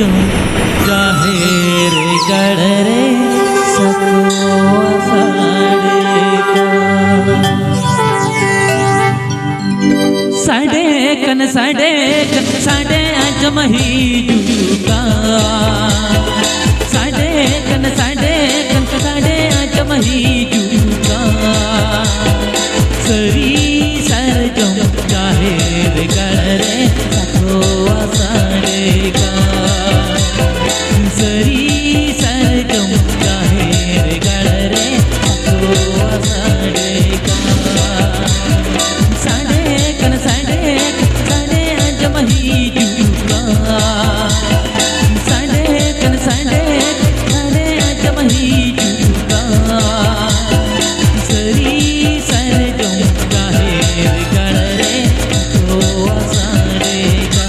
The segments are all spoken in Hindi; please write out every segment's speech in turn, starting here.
जो जाहिर कर रे सको साडे कन साडे आज मही जुका साडे कन साडे आज मही जुका सरी सरजो जाहिर कर रे सको साडे का सरी सरजो जाहिर कर रे सको साडे का साडे कन साडे आज मही जुका साडे कन साडे आज मही जुका सरी सरजो जाहिर कर रे सको साडे का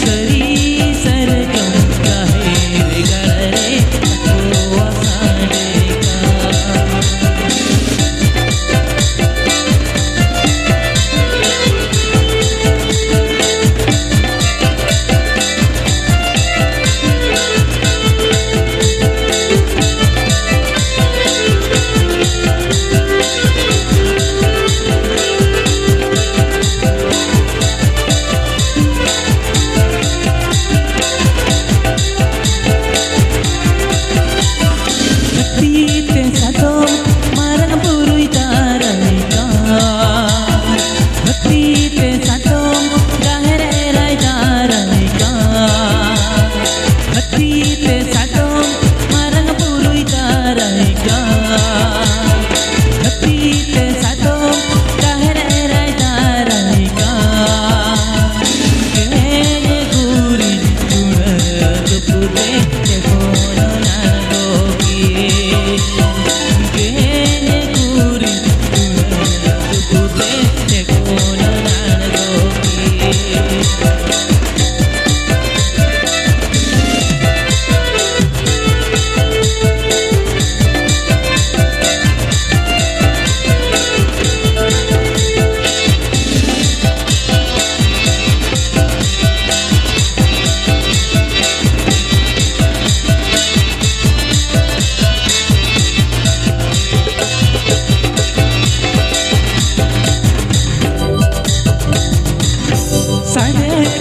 सरी सरजो जाहिर कर रे सको साडे का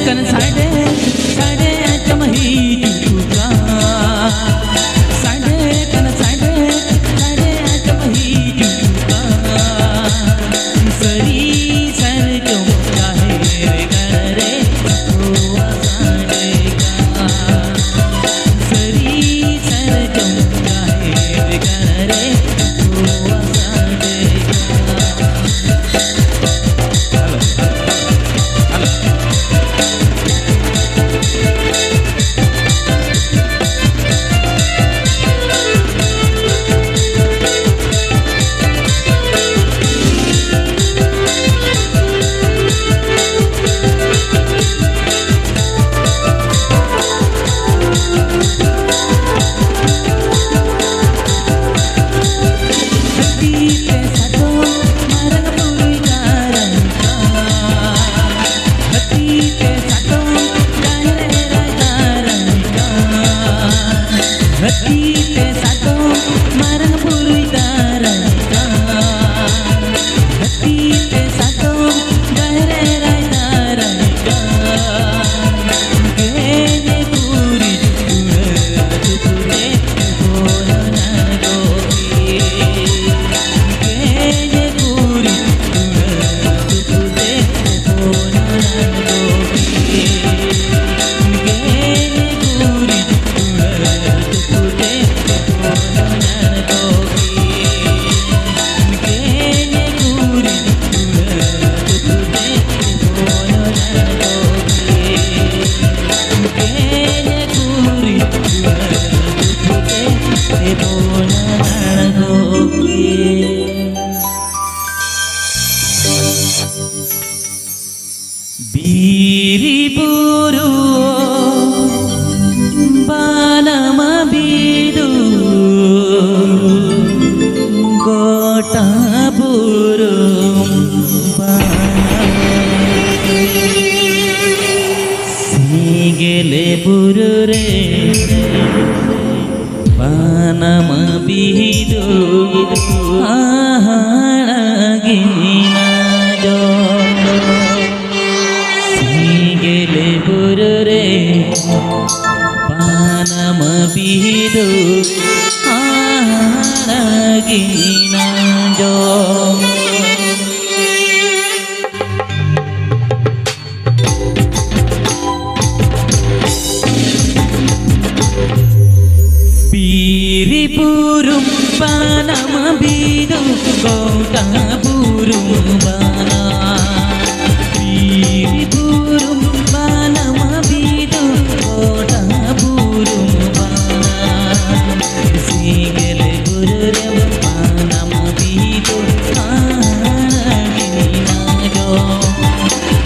कन साडे आज मही जुका साडे कन साडे आज मही जुका सरी सरजो जाहिर कर रे सको साडे का सरी सरजो जाहिर कर रे सको साडे का बीरी बुरू গেলে পুরে পানাম বিহিদ আহারাগিনা গেলে পুরে Panam বিহিদ আহারাগিনা Piripurum panam bidu kota burum bana Piripurum panam bidu kota burum bana Sigele gururam panam bidu anagina jo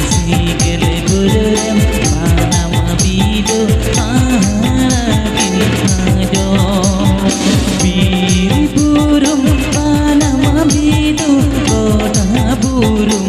Sigele gururam panam bidu anagina jo Piripurum panam bidu kota burum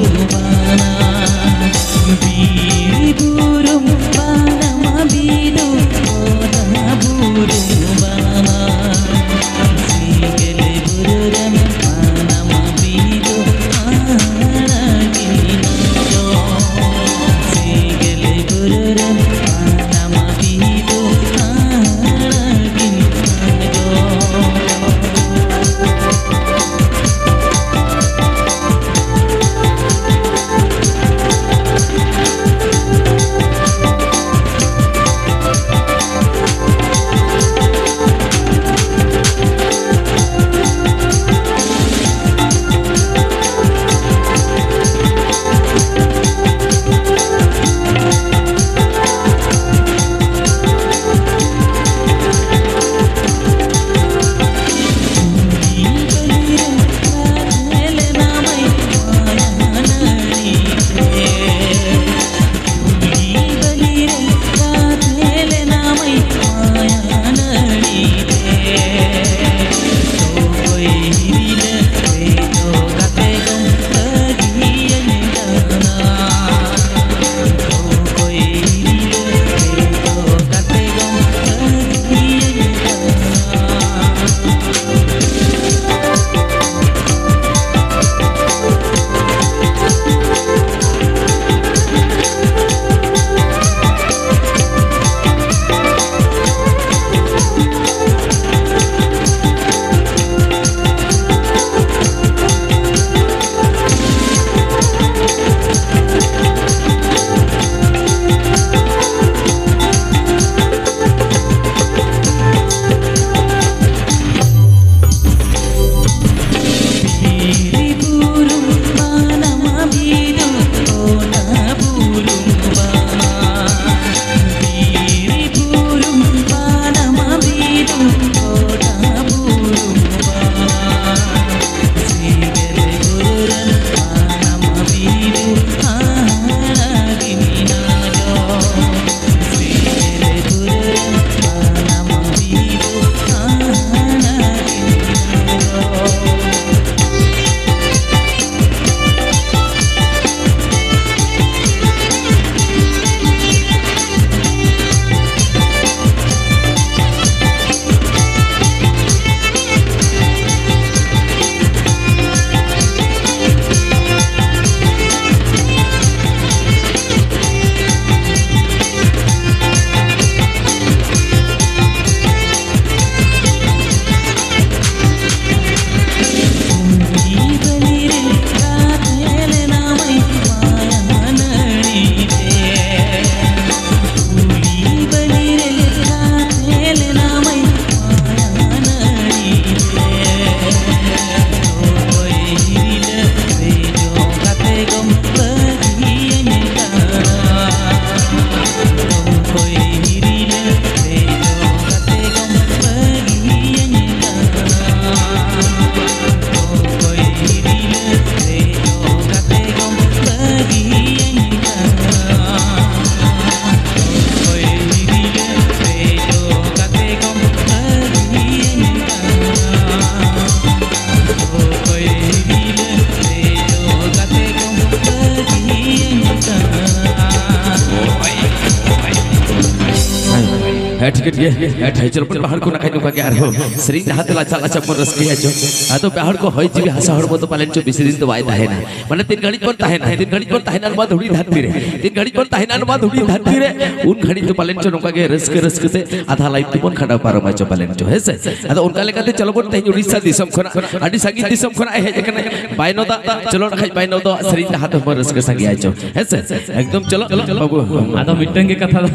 है ठीक है ठाई चलो पर बाहर को ना खाई के आरो श्री हाथ लाचा लाचा पर रस किया जो आतो बाहर को होई जीवी हसा हड़बो तो पालन चो बेसी दिन तो वाय ताहे ना माने 3 घड़ी पर ताहे ना 3 घड़ी पर ताहे ना बाद हुड़ी धरती रे 3 घड़ी पर ताहे ना बाद हुड़ी धरती रे उन घड़ी तो पालन चो नोका के रस के से आधा लाइफ तो खड़ा पारो मा चो पालन चो हेसे आतो उनका लेकाते चलो बोल तेज उड़ीसा दिसम खना अडी सागी दिसम खना हे जकने बायनो दा चलो ना खाई बायनो दा श्री हाथ पर रस के संगी आइचो हेसे एकदम चलो बाबू आदो मिटंगे कथा दो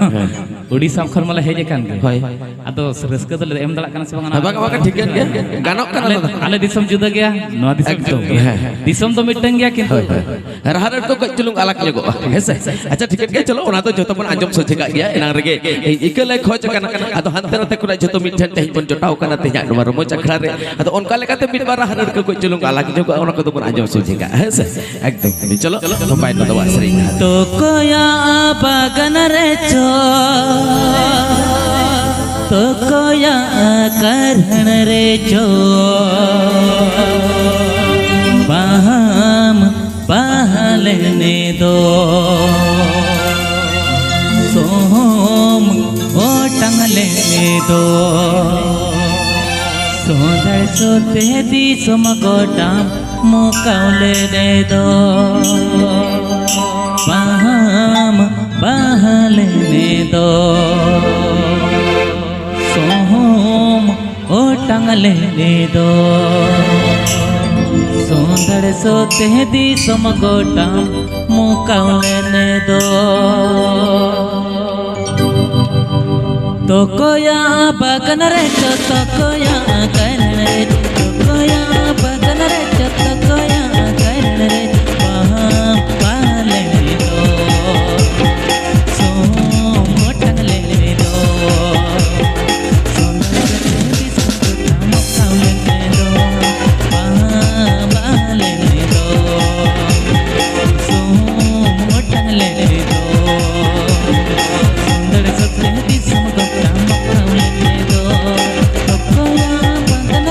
उड़ीसा खर मला हे जे कान गे होय आदो रस्के दो एम दला कना से बांगा बागा ठीक है गानो कना आले दिसम जुदा गया नो दिसम तो मिटंग गया किंतु रहार को कचलुंग अलग लगो हेसे अच्छा ठीक है चलो ओना तो जतो बन आंजम सोचे का गया एना रेगे इकले खोज कना आदो हंते रते कुरा जतो मिठन तेज बन जोटाव कना तेज नो रमो चखरा रे आदो ओनका लेकाते मिट बार रहार को कचलुंग अलग जो ओना को तो बन आंजम सोचे का हेसे एकदम चलो तो पाइन तो वासरी तो कोया बागन रे चो तो कोया करहण रे चो बाहम बहलने दो सोम ओ टंगले दो सोदर सोते दी सुमगोटाम मुकावले दे दो बाहम बहलने दो सोम ओ टंगले दो सोंदड़ सोते दी समगोटा मुकावले दो तो कोया बगन रे तो कोया करन रे तो कोया बगन रे तो कोया करन रे वहाँ पाले दो सोम टंगले दो सोंदड़ सोते दी समगोटा मुकावले दो सुंदर सपने दी समगोटा मुकावले दो तो कोया बगन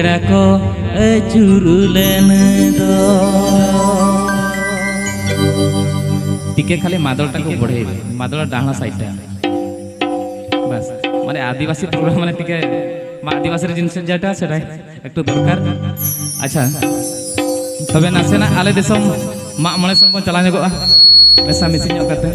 बेड़ा को अचुरुलन दो टिके खाली मादलटा को बढ़े मादल डाहना साइडटा बस माने आदिवासी प्रोग्राम माने टिके आदिवासी जिनिस जेटा सेटा एकटु दरकार अच्छा तबे नासेना आले दिसम माग मणे सम बन चला ᱧᱚᱜᱚᱜᱼᱟ मेसा मिसी ᱧᱚᱜ ᱠᱟᱛᱮ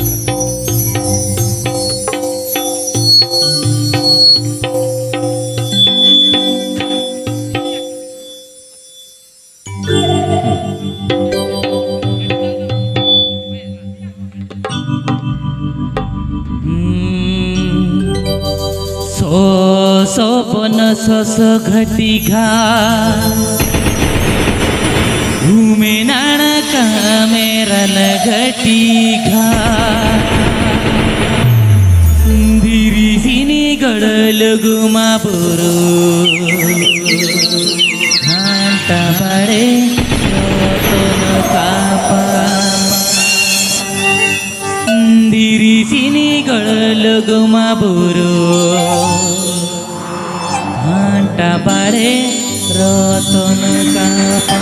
सोपन सस घटी घा घूमे नाना का मेरा लगटी घा धीरी सिनी गड़ल गुमा बुरु घंटा बड़े रोतन कापा धीरी सिनी गड़ल गुमा बुरु घंटा बड़े रोतन कापा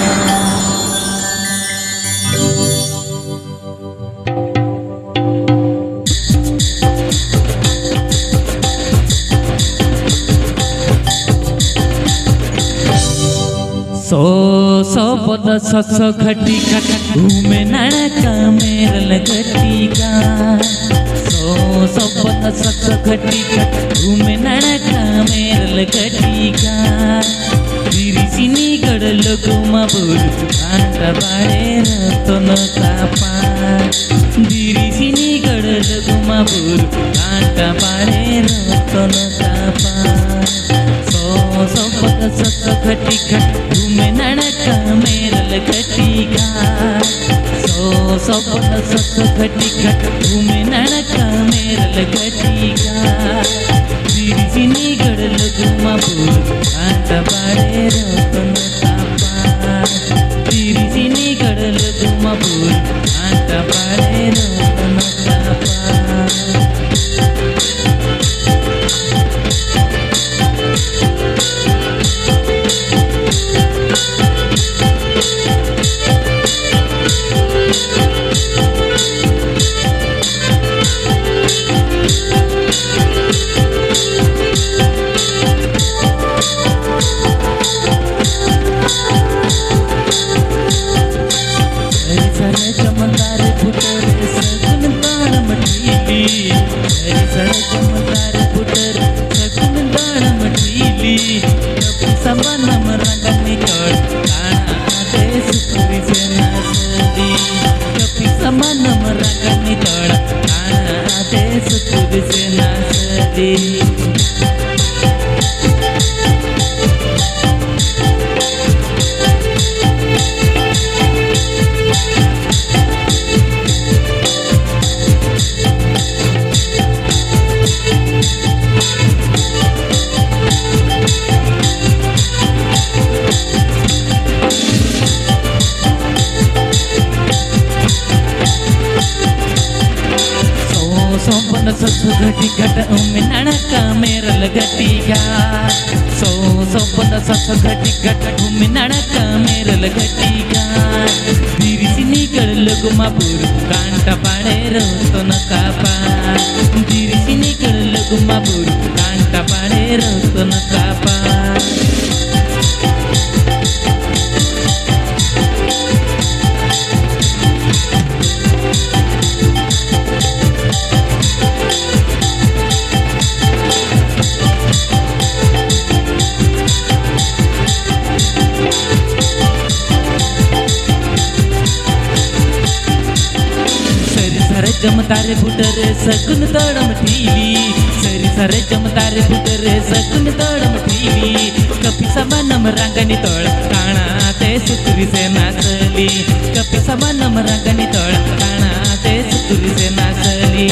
सो पद सस घटी घट घूमे नड़का मेरल घटी का सो पद सस घटी घट घूमे नड़का मेरल घटी का सिनी गड़ल गुमा बुर कांट बाड़े रतन कापा धीरी सिनी गड़ल गुमा बुर कांट बाड़े रतन कापा सो पद सस घटी घट घूमे नड़का मेरल घटी का सो पद सस घटी घट घूमे नड़का मेरल घटी का धीरी सिनी गड़ल गुमा बुर कांट बाड़े रतन कापा धीरी सिनी गड़ल गुमा बुर कांट बाड़े रतन कापा चमत्कार पुटर सगुन दान मठीली चमत्कार पुटर सगुन दान मठीली कपी सबनम रंगनी तोड़ काना दे सुपुरी से नासली कपी सबनम रंगनी तोड़ काना दे सुपुरी से नासली सोपन सस घटी घट उमे नड़का मेरल घटी का सोपन सस घटी घट उमे नड़का मेरल घटी का धीरी सिनी गड़ल गुमा बुर कांट बाड़े रतन कापा धीरी सिनी गड़ल गुमा बुर कांट बाड़े रतन कापा जमतारे फुटर सगुन तोड़म ठीली सरी सरे जमतारे फुटर सगुन तोड़म ठीली कपी सबनम रंगनी तोड़ काना ते सुतुरी से नाचली कपी सबनम रंगनी तोड़ काना ते सुतुरी से नाचली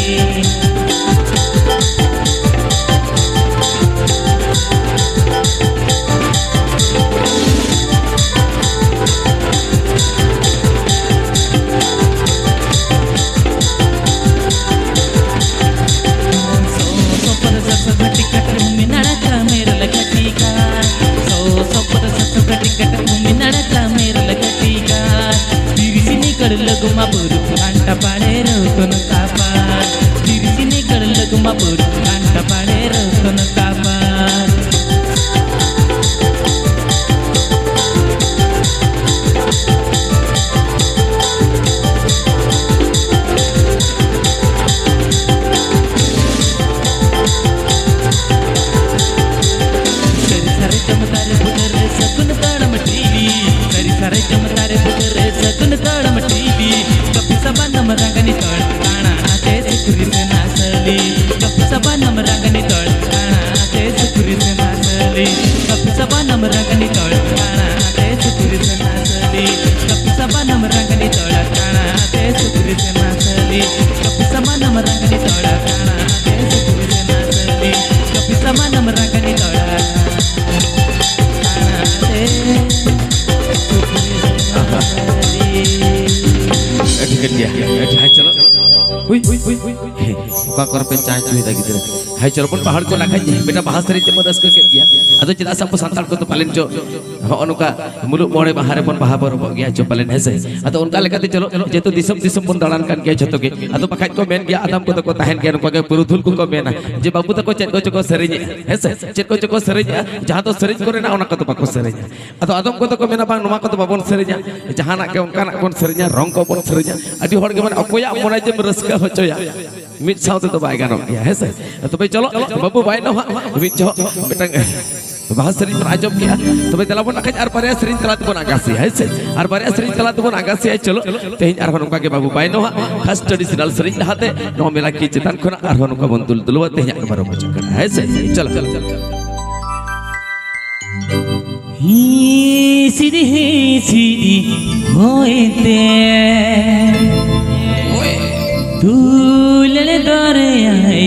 घटी घट घूमे नड़का मेरल घटी का सो पद सस नाचली कपी सबानम रंगनी तोड़ा खाना ते सुकुरी से नाचली कपी सबानम रंगनी तोड़ा खाना ते सुकुरी से नाचली कपी सबानम रंगनी तोड़ा खाना ते सुकुरी से नाचली कपी सबानम रंगनी तोड़ा खाना ते सुकुरी से नाचली। ठीक है चलो का कर पे चाय चुई लगी दे हाय चलो पन पहाड़ को नाखाई बेटा बाहर से जब रस करके दिया अदो चिदा सब संताल को तो पालन जो अनुका मुलुक मोड़े बाहर पन बाहर पर गया जो पालन है अदो उनका लेकाते चलो जेतो दिसम दिसम पन दालान कान गया जतो के अदो पखाई को मेन गया आदम को तो को ताहेन गया उनका पुरुधुल को मेना जे बाबू तको चेत को सरेज है चेत को सरेज जहां तो सरेज करे ना उना को तो बाको सरेज अदो आदम को तो को मेना बांग नुमा को तो बाबन सरेज जहां ना के उनका ना कोन सरेज रंग को बन सरेज अडी होड़ के मन अकोया मोना जे रस्का होचोया मिट साउथ तो बाय गानो गया है तो भाई चलो बाबू भाई ना मिट जो बेटा बाहर सरिंज राजम किया तो भाई तला बन नाखाई आर पारे सरिंज तला तो बन आगासी है आर पारे सरिंज तला तो बन आगासी है चलो तेहिं आर होनुका के बाबू भाई नो खास ट्रेडिशनल सरिंज हाते नो मेला की चितान खना आर होनुका बन दुल दुलवा तेहिं आर बारो मजा करना है चलो ही सीधी होते दूल्हे दौरे आए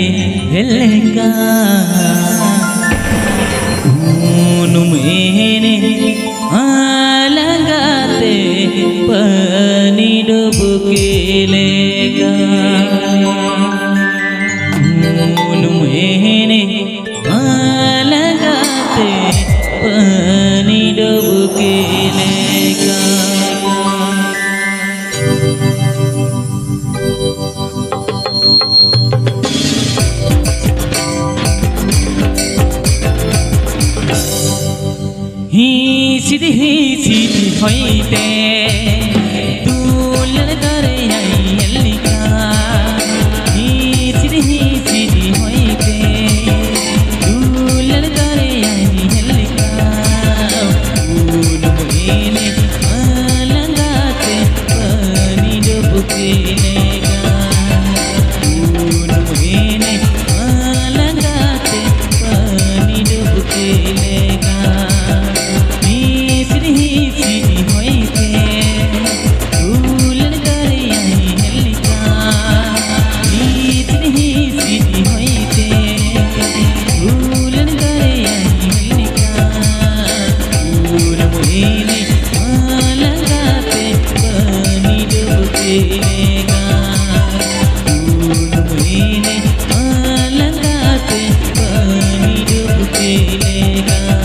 हेलेगा मैंने लगाते पानी डुबके लेगा मैंने लगाते पानी डुबके लेगा। सीधी होते दूल्हे दौरे आई हेलिका सीधी होते दूल्हे दौरे आई हेलिका मैंने लगाते पानी डुबके लेगा मैंने लगाते पानी डुबके लेगा। लगाते पानी डुबके लेगा।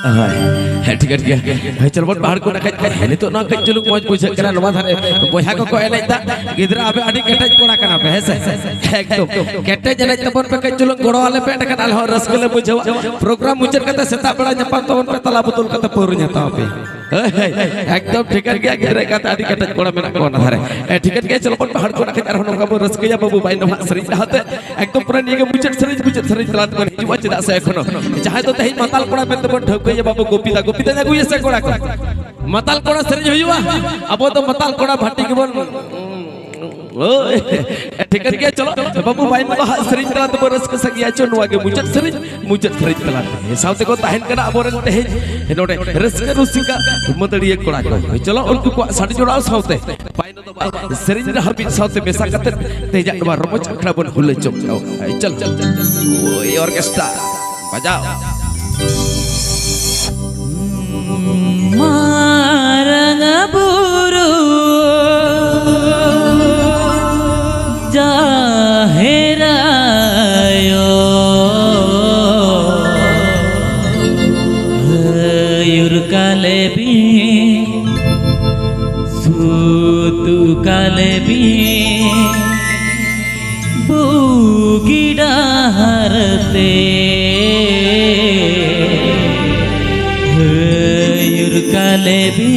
ठीक है चल बन पहाड़ को नखा है तो ना कई चलू मौज बुझे करा नवा धारे बोया को एने ता गिदरा अबे अडी केटज कोड़ा कना पे है एकदम केटज एने तबन पे कई चलू गोड़ो वाले पे कनाल हो रसगुल्ले बुझवा प्रोग्राम मुचर कते सेता बड़ा न्यापाम तबन पे तला बुतुल कते पौर न्याता पे एकदम ठीक है गया गिदरा का अडी केटज कोड़ा मेना को ना धारे ठीक है चल बन पहाड़ को नखा रहो नका रसगुल्ला बाबू भाई नवा सरी हाते एकदम पूरा निगे मुचर सरी तलात को हिजुआ चिदा से एखनो चाहे तो तही माताल कोड़ा पे तबन ठोक ये बाबू गोपीता ना गुये से कोड़ा मताल कोड़ा सरी हुआ अब तो मताल कोड़ा भाटी के बोल ठीक है चलो बाबू भाई ने कहा सरी तला तो रस के सगिया चोनवा के मुजत सरी तला सावते को ताहन कना अबोरन ते नोडे रस के रुसिका मदड़िए कोड़ा को चलो उनको को साडी जोड़ाओ सावते भाई ने तो सरी रे हबी सावते बेसा कते तेजा दबा रमच अखड़ा बन हुले चम जाओ चल ओए ऑर्केस्ट्रा बजाओ मारंग बुरु जाहेरायो युरकाले भी सूतु काले भी बुगिड़ा हरते काले भी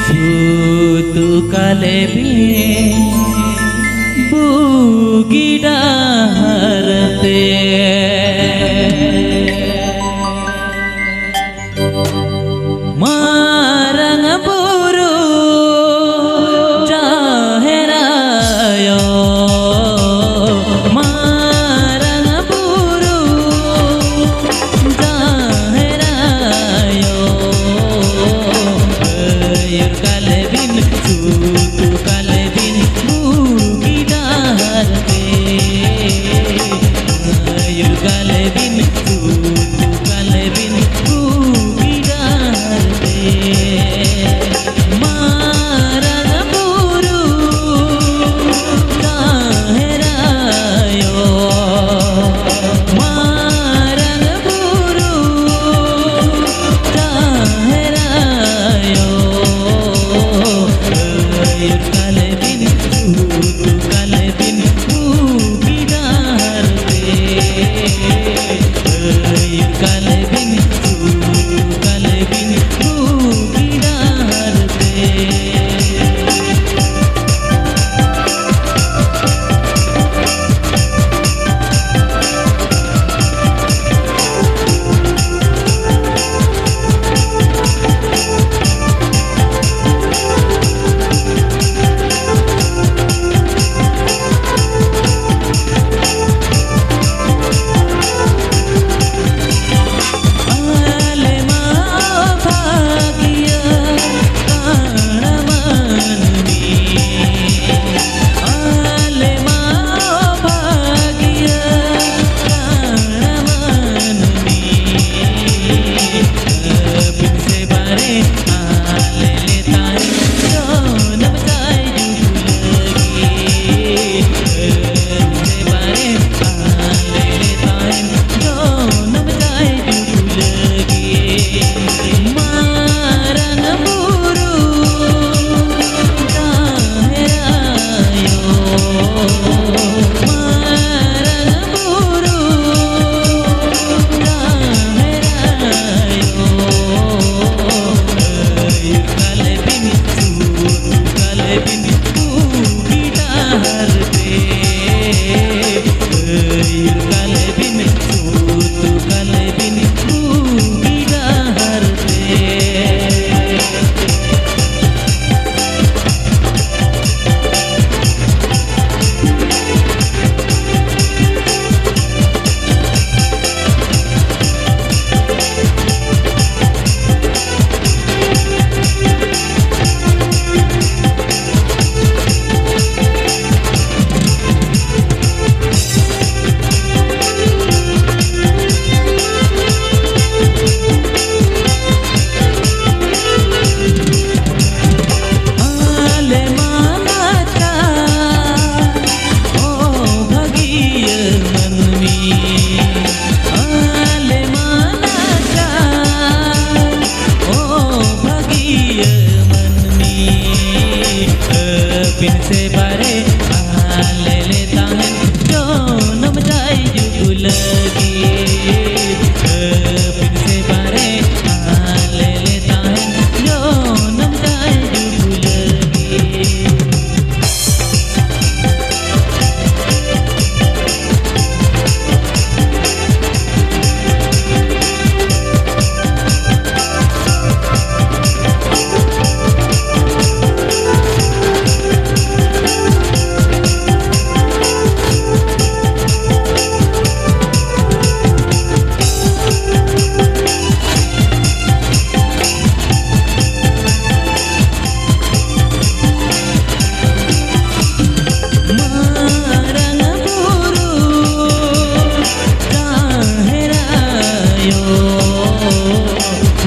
सूतु काले भी बुगिड़ा हरते मारंग बुरु जाहेरायो मारंग बुरु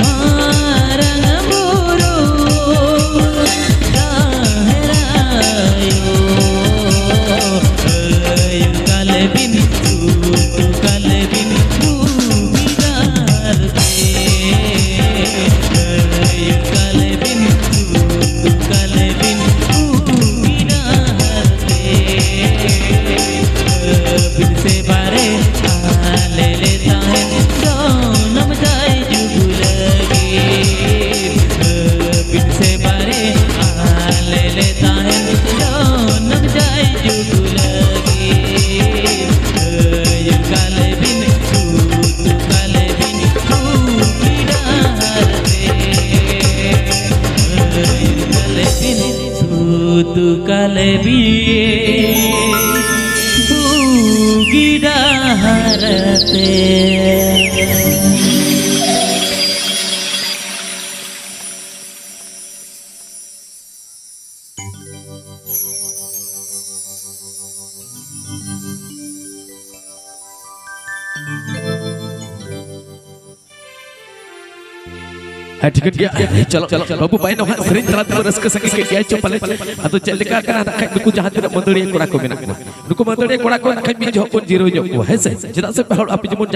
marang buru daherayo ayun kalbin tu kalbin bugidarte ayun kalbin tu kalbin bugidarte फिर से बारे ले लेता है दोनों जाए जुग लगे फिर से बारे ले लेता है दोनों जाए जुग लगे ये काले बिन तू काले बिन तू किनारे ये काले बिन तू काले बिन गिरहते है ठीक है चलो बाबू पाइन ना सरी तला तला रस के संगे के गया चो पले अतो चलेका करा ना नुकु जहां तेरा मंदड़िया कोड़ा को मेना नुकु मंदड़िया कोड़ा को ना खै बि जो को जीरो जो है से जदा से पहाड़ आप जमन